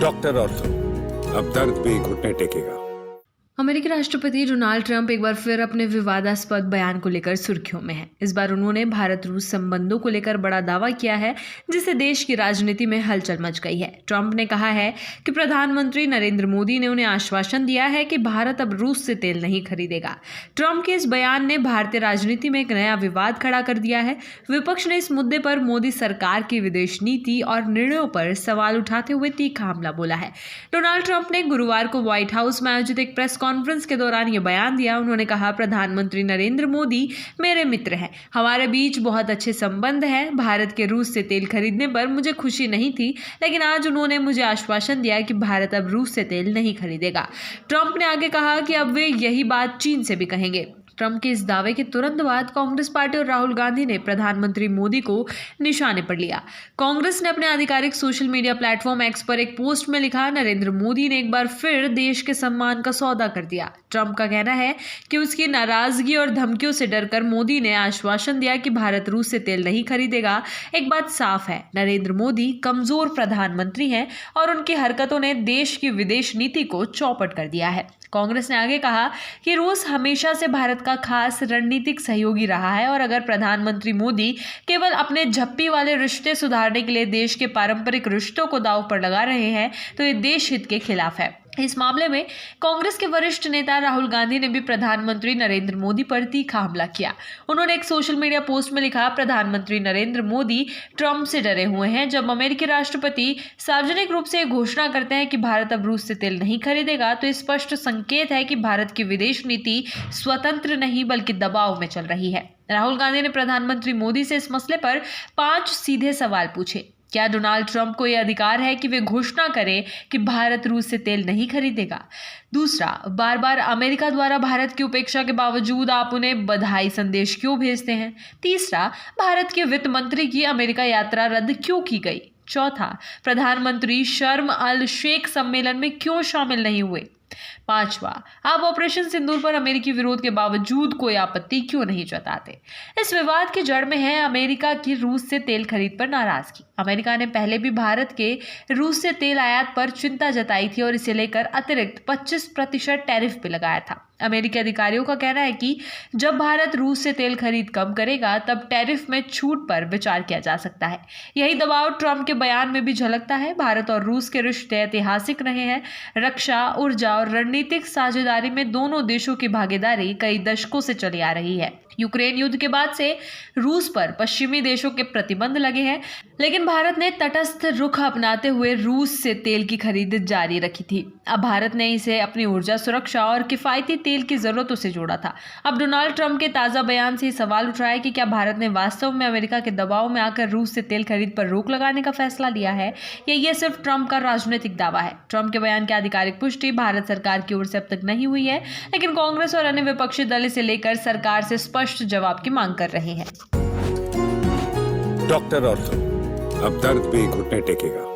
Doctor ortho, अब दर्द भी घुटने टेकेगा। अमेरिकी राष्ट्रपति डोनाल्ड ट्रंप एक बार फिर अपने विवादास्पद बयान को लेकर सुर्खियों में हैं। इस बार उन्होंने भारत रूस संबंधों को लेकर बड़ा दावा किया है, जिससे देश की राजनीति में हलचल मच गई है। ट्रंप ने कहा है कि प्रधानमंत्री नरेंद्र मोदी ने उन्हें आश्वासन दिया है कि भारत अब रूस से तेल नहीं खरीदेगा। ट्रंप के इस बयान ने भारतीय राजनीति में एक नया विवाद खड़ा कर दिया है। विपक्ष ने इस मुद्दे पर मोदी सरकार की विदेश नीति और निर्णयों पर सवाल उठाते हुए तीखा हमला बोला है। डोनाल्ड ट्रंप ने गुरुवार को व्हाइट हाउस में आयोजित एक प्रेस कॉन्फ्रेंस के दौरान यह बयान दिया। उन्होंने कहा, प्रधानमंत्री नरेंद्र मोदी मेरे मित्र हैं, हमारे बीच बहुत अच्छे संबंध हैं। भारत के रूस से तेल खरीदने पर मुझे खुशी नहीं थी, लेकिन आज उन्होंने मुझे आश्वासन दिया कि भारत अब रूस से तेल नहीं खरीदेगा। ट्रंप ने आगे कहा कि अब वे यही बात चीन से भी कहेंगे। ट्रंप के इस दावे के तुरंत बाद कांग्रेस पार्टी और राहुल गांधी ने प्रधानमंत्री मोदी को निशाने पर लिया। कांग्रेस ने अपने आधिकारिक सोशल मीडिया प्लेटफॉर्म एक्स पर एक पोस्ट में लिखा, नरेंद्र मोदी ने एक बार फिर देश के सम्मान का सौदा कर दिया। ट्रंप का कहना है कि उसकी नाराजगी और धमकियों से डरकर मोदी ने आश्वासन दिया कि भारत रूस से तेल नहीं खरीदेगा। एक बात साफ है, नरेंद्र मोदी कमजोर प्रधानमंत्री हैं और उनकी हरकतों ने देश की विदेश नीति को चौपट कर दिया है। कांग्रेस ने आगे कहा कि रूस हमेशा से भारत का खास रणनीतिक सहयोगी रहा है और अगर प्रधानमंत्री मोदी केवल अपने झप्पी वाले रिश्ते सुधारने के लिए देश के पारंपरिक रिश्तों को दांव पर लगा रहे हैं तो ये देश हित के खिलाफ है। इस मामले में कांग्रेस के वरिष्ठ नेता राहुल गांधी ने भी प्रधानमंत्री नरेंद्र मोदी पर तीखा हमला किया। उन्होंने एक सोशल मीडिया पोस्ट में लिखा, प्रधानमंत्री नरेंद्र मोदी ट्रंप से डरे हुए हैं। जब अमेरिकी राष्ट्रपति सार्वजनिक रूप से घोषणा करते हैं कि भारत अब रूस से तेल नहीं खरीदेगा तो स्पष्ट संकेत है कि भारत की विदेश नीति स्वतंत्र नहीं बल्कि दबाव में चल रही है। राहुल गांधी ने प्रधानमंत्री मोदी से इस मसले पर 5 सीधे सवाल पूछे। क्या डोनाल्ड ट्रंप को यह अधिकार है कि वे घोषणा करें कि भारत रूस से तेल नहीं खरीदेगा? दूसरा, बार बार अमेरिका द्वारा भारत की उपेक्षा के बावजूद आप उन्हें बधाई संदेश क्यों भेजते हैं? तीसरा, भारत के वित्त मंत्री की अमेरिका यात्रा रद्द क्यों की गई? चौथा, प्रधानमंत्री शर्म अल शेख सम्मेलन में क्यों शामिल नहीं हुए? पांचवा, आप ऑपरेशन सिंदूर पर अमेरिकी विरोध के बावजूद कोई आपत्ति क्यों नहीं जताते? इस विवाद की जड़ में है अमेरिका की रूस से तेल खरीद पर नाराजगी। अमेरिका ने पहले भी भारत के रूस से तेल आयात पर चिंता जताई थी और इसे लेकर अतिरिक्त 25% टैरिफ भी लगाया था। अमेरिकी अधिकारियों का कहना है कि जब भारत रूस से तेल खरीद कम करेगा तब टैरिफ में छूट पर विचार किया जा सकता है। यही दबाव ट्रंप के बयान में भी झलकता है। भारत और रूस के रिश्ते ऐतिहासिक रहे हैं। रक्षा, ऊर्जा और रणनीतिक साझेदारी में दोनों देशों की भागीदारी कई दशकों से चली आ रही है। यूक्रेन युद्ध के बाद से रूस पर पश्चिमी देशों के प्रतिबंध लगे हैं, लेकिन भारत ने तटस्थ रुख अपनाते हुए रूस से तेल की खरीद जारी रखी थी। अब भारत ने इसे अपनी ऊर्जा सुरक्षा और किफायती तेल की जरूरतों से जोड़ा था। अब डोनाल्ड ट्रंप के ताजा बयान से सवाल उठ रहा है कि क्या भारत ने वास्तव में अमेरिका के दबाव में आकर रूस से तेल खरीद पर रोक लगाने का फैसला लिया है या यह सिर्फ ट्रंप का राजनीतिक दावा है? ट्रंप के बयान की आधिकारिक पुष्टि भारत सरकार की ओर से अब तक नहीं हुई है, लेकिन कांग्रेस और अन्य विपक्षी दल इसे लेकर सरकार से स्पष्ट जवाब की मांग कर रहे हैं। डॉक्टर ऑर्थो, अब दर्द भी घुटने टेकेगा।